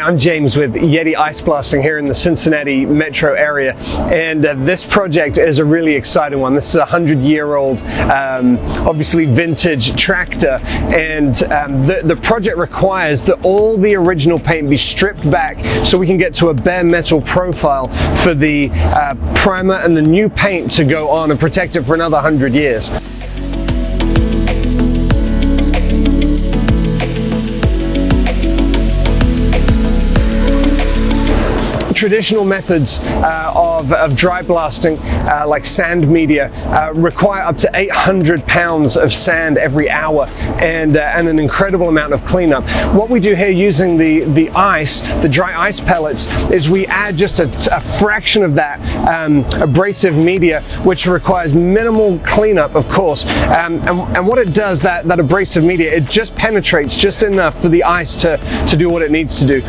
I'm James with Yeti Ice Blasting here in the Cincinnati metro area, and this project is a really exciting one. This is a 100-year-old, obviously vintage tractor, and the project requires that all the original paint be stripped back so we can get to a bare metal profile for the primer and the new paint to go on and protect it for another 100 years. Traditional methods of dry blasting, like sand media, require up to 800 pounds of sand every hour and an incredible amount of cleanup. What we do here using the ice, the dry ice pellets, is we add just a fraction of that abrasive media, which requires minimal cleanup, of course. And what it does, that abrasive media, it just penetrates just enough for the ice to do what it needs to do.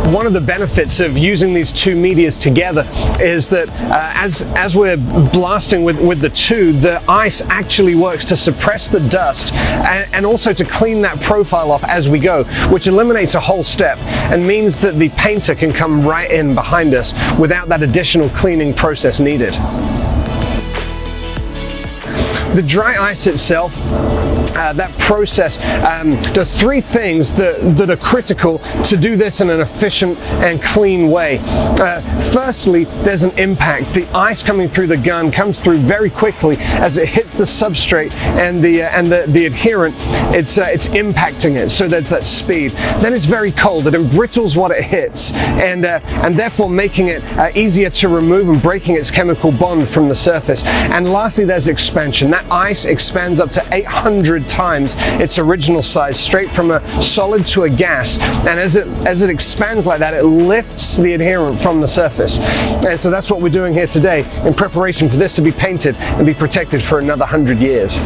One of the benefits of using these two medias together is that as we're blasting with the two, the ice actually works to suppress the dust and also to clean that profile off as we go, which eliminates a whole step and means that the painter can come right in behind us without that additional cleaning process needed. The dry ice itself, that process does three things that are critical to do this in an efficient and clean way. Firstly, there's an impact. The ice coming through the gun comes through very quickly as it hits the substrate and the adherent. It's impacting it, so there's that speed. Then it's very cold. It embrittles what it hits, and therefore making it easier to remove and breaking its chemical bond from the surface. And lastly, there's expansion. That ice expands up to 800 times its original size, straight from a solid to a gas, and as it expands like that, it lifts the adherent from the surface. And so that's what we're doing here today in preparation for this to be painted and be protected for another 100 years.